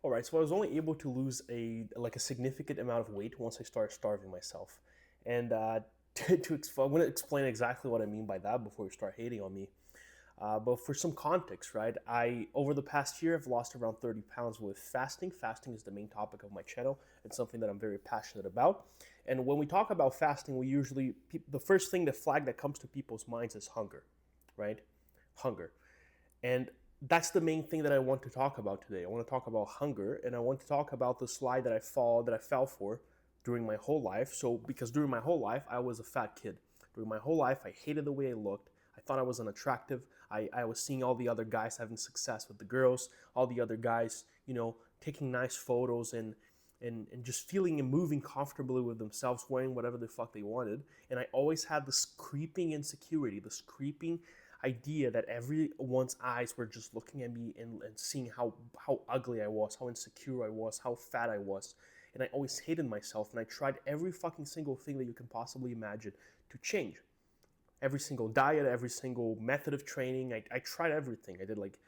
All right, so I was only able to lose a significant amount of weight once I started starving myself, and I'm going to explain exactly what I mean by that before you start hating on me. But for some context, right? I over the past year have lost around 30 pounds with fasting. Fasting is the main topic of my channel. It's something that I'm very passionate about. And when we talk about fasting, we usually the first thing the flag that comes to people's minds is hunger, right? Hunger. And that's the main thing that I want to talk about today. I want to talk about hunger, and I want to talk about the slide that I fell for during my whole life. So because during my whole life I was a fat kid. During my whole life I hated the way I looked. I thought I was unattractive. I was seeing all the other guys having success with the girls, all the other guys, taking nice photos and just feeling and moving comfortably with themselves, wearing whatever the fuck they wanted. And I always had this creeping insecurity, this creeping idea that everyone's eyes were just looking at me and seeing how ugly I was, how insecure I was, how fat I was. And I always hated myself, and I tried every fucking single thing that you can possibly imagine to change. Every single diet, every single method of training. I tried everything. I did like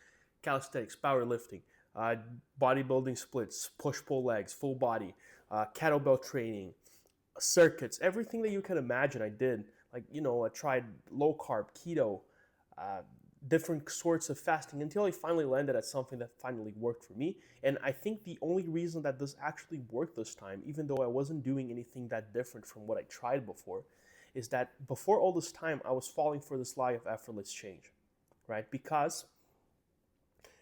calisthenics, powerlifting, uh, bodybuilding splits, push pull legs, full body, kettlebell training, circuits, everything that you can imagine. I did. I tried low carb, keto, uh, different sorts of fasting until I finally landed at something that finally worked for me. And I think the only reason that this actually worked this time, even though I wasn't doing anything that different from what I tried before, is that before all this time I was falling for this lie of effortless change, right? Because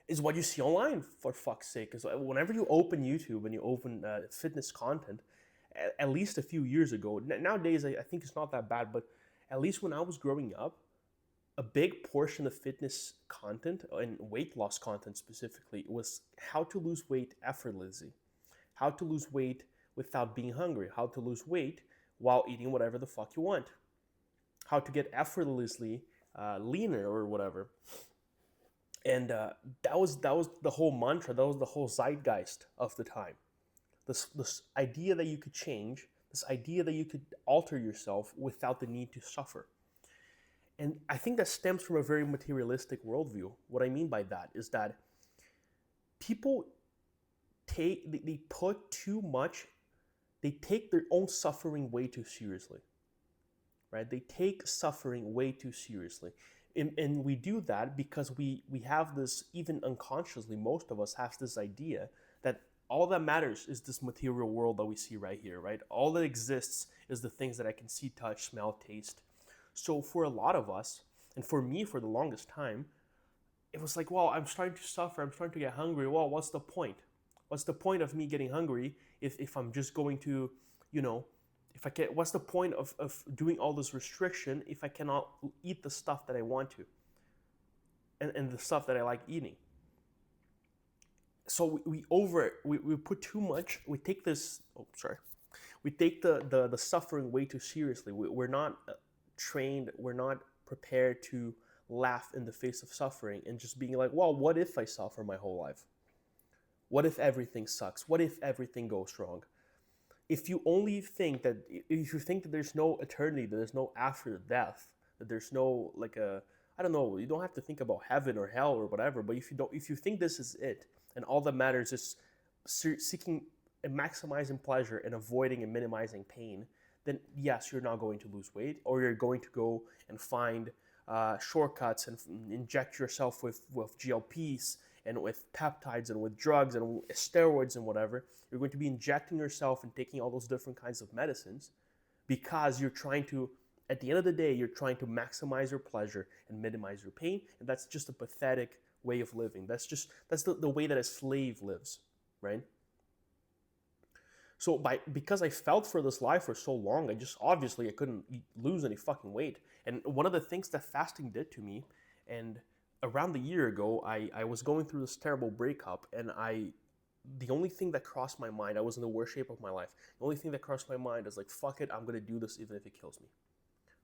is what you see online, for fuck's sake. Because whenever you open YouTube and you open fitness content, at least a few years ago, nowadays I think it's not that bad, but at least when I was growing up, a big portion of fitness content and weight loss content specifically was how to lose weight effortlessly, how to lose weight without being hungry, how to lose weight while eating whatever the fuck you want, how to get effortlessly leaner or whatever. And that was the whole mantra. That was the whole zeitgeist of the time. This idea that you could change, this idea that you could alter yourself without the need to suffer. And I think that stems from a very materialistic worldview. What I mean by that is that people they put too much, they take their own suffering way too seriously, right? They take suffering way too seriously. And we do that because we have this, even unconsciously, most of us have this idea that all that matters is this material world that we see right here, right? All that exists is the things that I can see, touch, smell, taste. So for a lot of us, and for me for the longest time, it was like, well, I'm starting to suffer, I'm starting to get hungry. Well, what's the point? What's the point of me getting hungry if I'm just going to, you know, if I can, what's the point of doing all this restriction if I cannot eat the stuff that I want to and the stuff that I like eating? So we put too much, we take this, oh, sorry, we take the suffering way too seriously. We're not trained, we're not prepared to laugh in the face of suffering and just being like, well, what if I suffer my whole life? What if everything sucks? What if everything goes wrong? If you think that there's no eternity, that there's no after death, that there's no like a, I don't know, you don't have to think about heaven or hell or whatever, but if you think this is it and all that matters is seeking and maximizing pleasure and avoiding and minimizing pain, then yes, you're not going to lose weight, or you're going to go and find shortcuts and inject yourself with GLPs and with peptides and with drugs and steroids and whatever. You're going to be injecting yourself and taking all those different kinds of medicines because you're trying to, at the end of the day, you're trying to maximize your pleasure and minimize your pain. And that's just a pathetic way of living. That's the way that a slave lives, right? So because I felt for this life for so long, I just obviously I couldn't lose any fucking weight. And one of the things that fasting did to me, and around a year ago, I was going through this terrible breakup, and the only thing that crossed my mind, I was in the worst shape of my life. The only thing that crossed my mind is like, fuck it, I'm gonna do this even if it kills me.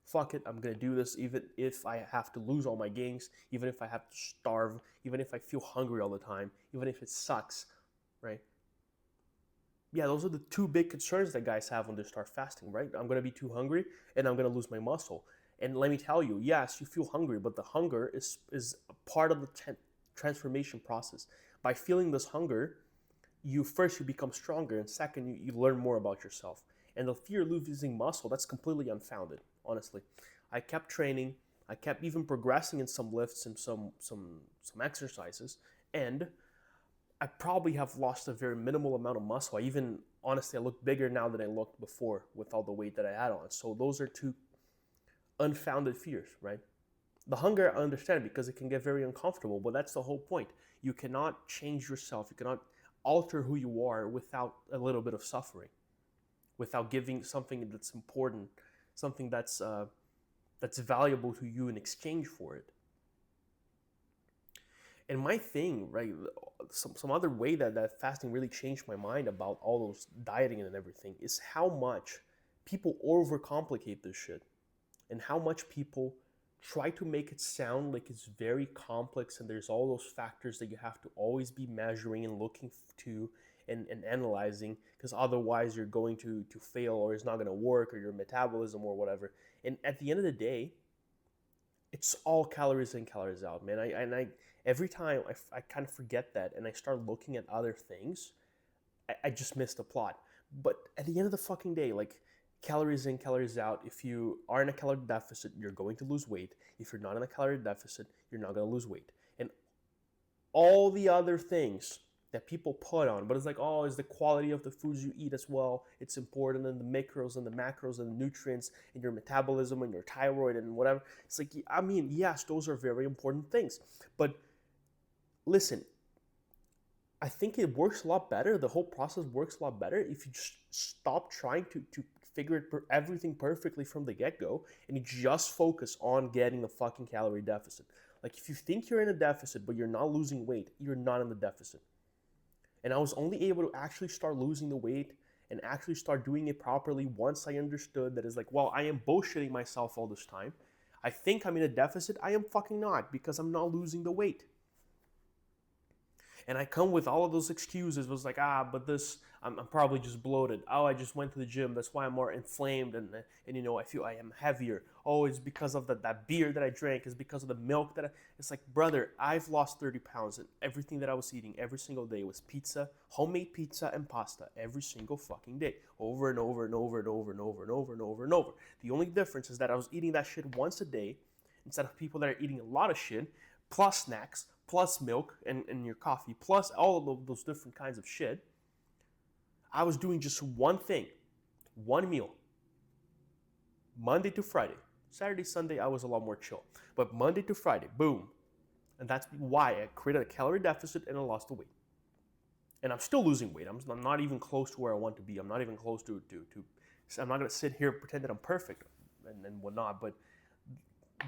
Fuck it, I'm gonna do this even if I have to lose all my gains, even if I have to starve, even if I feel hungry all the time, even if it sucks, right? Yeah, those are the two big concerns that guys have when they start fasting, right? I'm gonna be too hungry and I'm gonna lose my muscle. And let me tell you, yes, you feel hungry, but the hunger is a part of the transformation process. By feeling this hunger, you become stronger, and second, you learn more about yourself. And the fear of losing muscle, that's completely unfounded, honestly. I kept training, I kept even progressing in some lifts and some exercises, and I probably have lost a very minimal amount of muscle. I even, honestly, I look bigger now than I looked before with all the weight that I had on. So those are two unfounded fears, right? The hunger, I understand because it can get very uncomfortable, but that's the whole point. You cannot change yourself. You cannot alter who you are without a little bit of suffering, without giving something that's important, something that's valuable to you in exchange for it. And my thing, right, some other way that fasting really changed my mind about all those dieting and everything is how much people overcomplicate this shit, and how much people try to make it sound like it's very complex and there's all those factors that you have to always be measuring and looking to and analyzing, because otherwise you're going to fail, or it's not going to work, or your metabolism or whatever. And at the end of the day, it's all calories in, calories out, man. I every time I kind of forget that and I start looking at other things, I just miss the plot. But at the end of the fucking day, like, calories in, calories out. If you are in a calorie deficit, you're going to lose weight. If you're not in a calorie deficit, you're not going to lose weight. And all the other things that people put on, but it's like, oh, is the quality of the foods you eat as well. It's important, and the macros and the macros and the nutrients and your metabolism and your thyroid and whatever. It's like, I mean, yes, those are very important things. But listen, I think it works a lot better. The whole process works a lot better if you just stop trying to figure everything perfectly from the get-go, and you just focus on getting the fucking calorie deficit. Like, if you think you're in a deficit but you're not losing weight, you're not in the deficit. And I was only able to actually start losing the weight and actually start doing it properly once I understood that it's like, well, I am bullshitting myself all this time. I think I'm in a deficit. I am fucking not, because I'm not losing the weight. And I come with all of those excuses. It was like, but this, I'm probably just bloated. Oh, I just went to the gym. That's why I'm more inflamed. And you know, I feel I am heavier. Oh, it's because of that beer that I drank. It's because of the milk it's like, brother, I've lost 30 pounds. And everything that I was eating every single day was pizza, homemade pizza and pasta every single fucking day. Over and over and over and over and over and over and over and over. The only difference is that I was eating that shit once a day instead of people that are eating a lot of shit, plus snacks, plus milk and your coffee, plus all of those different kinds of shit. I was doing just one thing, one meal, Monday to Friday. Saturday, Sunday, I was a lot more chill. But Monday to Friday, boom. And that's why I created a calorie deficit and I lost the weight. And I'm still losing weight. I'm not even close to where I want to be. I'm not even close to I'm not going to sit here and pretend that I'm perfect and whatnot. But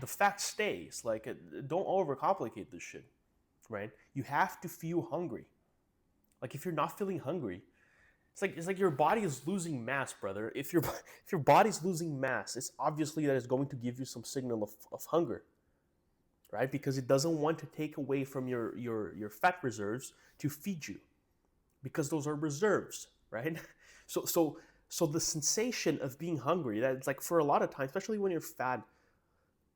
the fact stays, like, don't overcomplicate this shit. Right? You have to feel hungry. Like, if you're not feeling hungry, it's like your body is losing mass, brother. If your body's losing mass, it's obviously that it's going to give you some signal of hunger, right? Because it doesn't want to take away from your fat reserves to feed you, because those are reserves, right? So the sensation of being hungry, that's like, for a lot of times, especially when you're fat,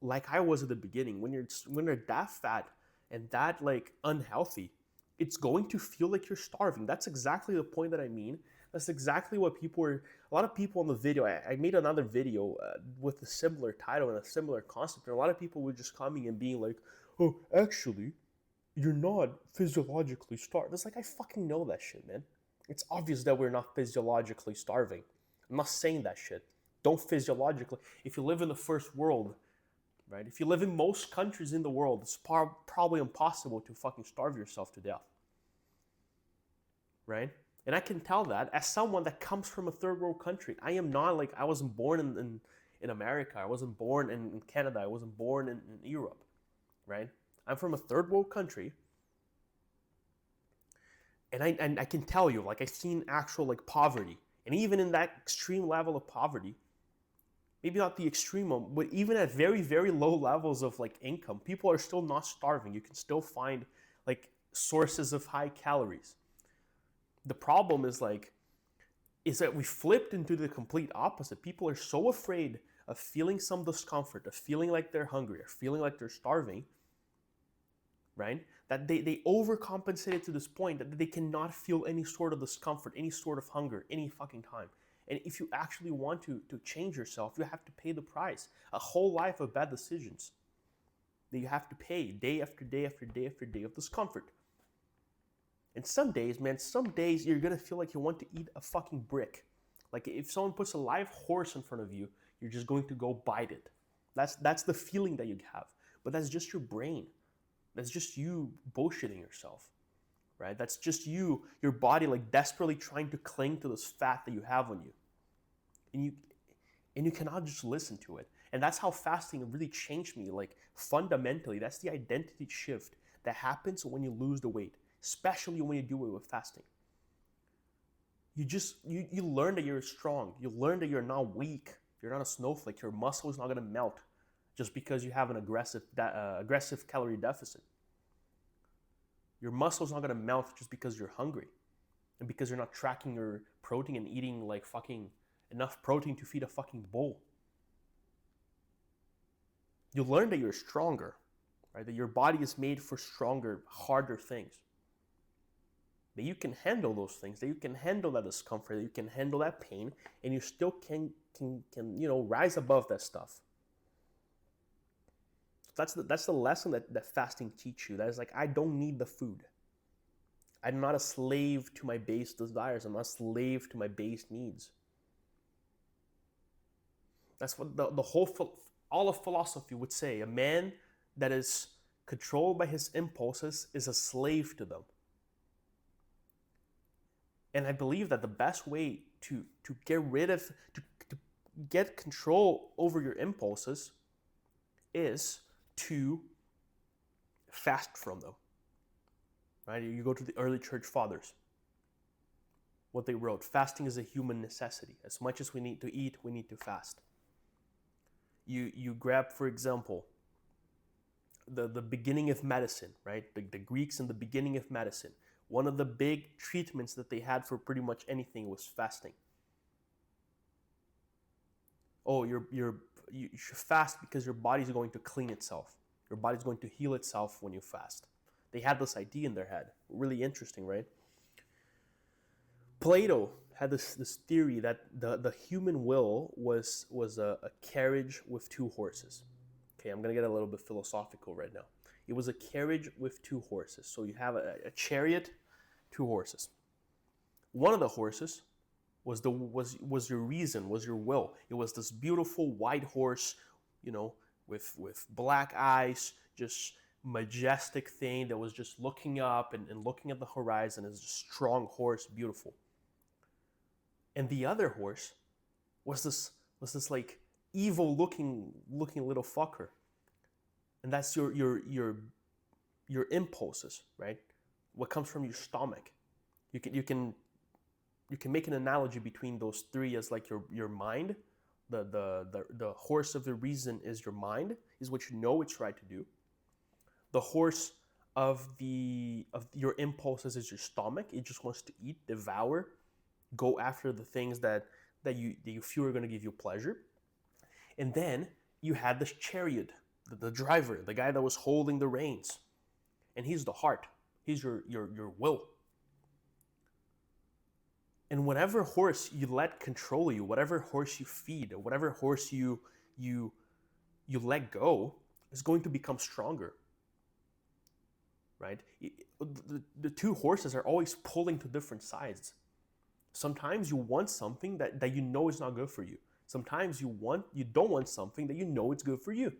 like I was at the beginning, when you're that fat and that, like, unhealthy, it's going to feel like you're starving. That's exactly the point that I mean. That's exactly what a lot of people on the video, I made another video with a similar title and a similar concept, and a lot of people were just coming and being like, oh, actually, you're not physiologically starved. It's like, I fucking know that shit, man. It's obvious that we're not physiologically starving. I'm not saying that shit. Don't physiologically. If you live in the first world, right? If you live in most countries in the world, it's probably impossible to fucking starve yourself to death, right? And I can tell that as someone that comes from a third world country. I am not, like, I wasn't born in America. I wasn't born in Canada. I wasn't born in Europe, right? I'm from a third world country. And I can tell you, like, I've seen actual, like, poverty. And even in that extreme level of poverty, maybe not the extreme one, but even at very, very low levels of, like, income, people are still not starving. You can still find, like, sources of high calories. The problem is that we flipped into the complete opposite. People are so afraid of feeling some discomfort, of feeling like they're hungry, or feeling like they're starving, right? that they overcompensated to this point that they cannot feel any sort of discomfort, any sort of hunger, any fucking time. And if you actually want to change yourself, you have to pay the price. A whole life of bad decisions that you have to pay day after day after day after day of discomfort. And some days, man, some days you're gonna feel like you want to eat a fucking brick. Like if someone puts a live horse in front of you, you're just going to go bite it. That's the feeling that you have. But that's just your brain. That's just you bullshitting yourself, right? That's just your body like desperately trying to cling to this fat that you have on you. And you cannot just listen to it. And that's how fasting really changed me, like fundamentally. That's the identity shift that happens when you lose the weight, especially when you do it with fasting. You learn that you're strong. You learn that you're not weak. You're not a snowflake. Your muscle is not going to melt just because you have an aggressive calorie deficit. Your muscle is not going to melt just because you're hungry and because you're not tracking your protein and eating like fucking enough protein to feed a fucking bull. You learn that you're stronger, right? That your body is made for stronger, harder things. That you can handle those things, that you can handle that discomfort, that you can handle that pain, and you still can rise above that stuff. That's the lesson that fasting teaches you. That is like, I don't need the food. I'm not a slave to my base desires. I'm not a slave to my base needs. That's what all of philosophy would say. A man that is controlled by his impulses is a slave to them. And I believe that the best way to get control over your impulses is to fast from them. Right? You go to the early church fathers. What they wrote: fasting is a human necessity. As much as we need to eat, we need to fast. You grab, for example, the beginning of medicine, right? The Greeks in the beginning of medicine. One of the big treatments that they had for pretty much anything was fasting. Oh, you should fast because your body's going to clean itself. Your body's going to heal itself when you fast. They had this idea in their head. Really interesting, right? Plato had this theory that the human will was a carriage with two horses. Okay, I'm going to get a little bit philosophical right now. It was a carriage with two horses. So you have a chariot, two horses. One of the horses was your reason, was your will. It was this beautiful white horse, with black eyes, just majestic thing that was just looking up and looking at the horizon. As a strong horse, beautiful. And the other horse was this like evil looking little fucker. And that's your impulses, right? What comes from your stomach. You can make an analogy between those three as like your mind. The horse of the reason is your mind, is what you know it's right to do. The horse of your impulses is your stomach. It just wants to eat, devour, go after the things that you feel are going to give you pleasure. And then you had this chariot, the driver, the guy that was holding the reins. And he's the heart. He's your will. And whatever horse you let control you, whatever horse you feed, or whatever horse you let go, is going to become stronger. Right? The two horses are always pulling to different sides. Sometimes you want something that you know is not good for you. Sometimes you don't want something that you know it's good for you.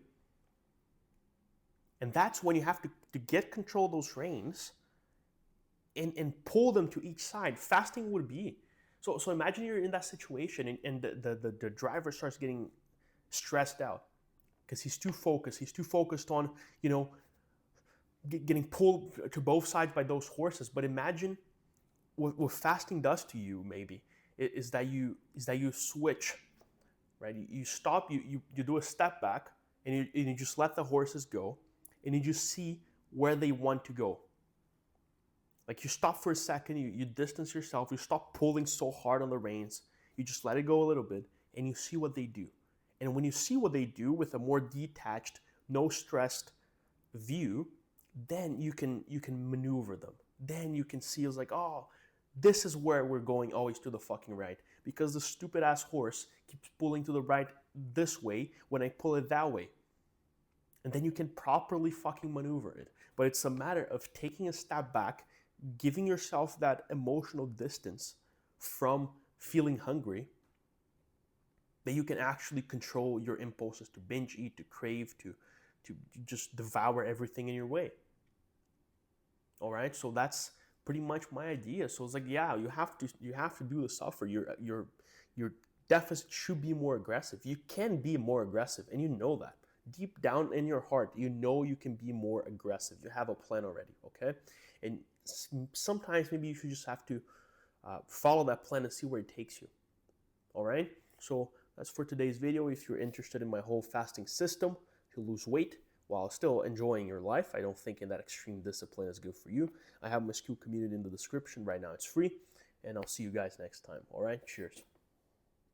And that's when you have to get control of those reins and pull them to each side. Fasting would be. So imagine you're in that situation and the driver starts getting stressed out because he's too focused. He's too focused on, getting pulled to both sides by those horses. But imagine what fasting does to you, maybe, is that you switch, right? You stop, you do a step back, and you just let the horses go, and you just see where they want to go. Like you stop for a second, you distance yourself, you stop pulling so hard on the reins, you just let it go a little bit, and you see what they do. And when you see what they do with a more detached, no stressed view, then you can maneuver them. Then you can see it's like, oh, this is where we're going, always to the fucking right, because the stupid ass horse keeps pulling to the right this way when I pull it that way. And then you can properly fucking maneuver it. But it's a matter of taking a step back, giving yourself that emotional distance from feeling hungry, that you can actually control your impulses to binge eat, to crave, to just devour everything in your way. All right, so that's pretty much my idea. So it's like, yeah, you have to do the suffer. Your deficit should be more aggressive. You can be more aggressive, and you know that deep down in your heart, you know you can be more aggressive. You have a plan already, okay? And sometimes maybe you should just have to follow that plan and see where it takes you. All right, so that's for today's video. If you're interested in my whole fasting system to lose weight while still enjoying your life, I don't think in that extreme discipline is good for you. I have my Skewed community in the description right now. It's free, and I'll see you guys next time. All right, cheers.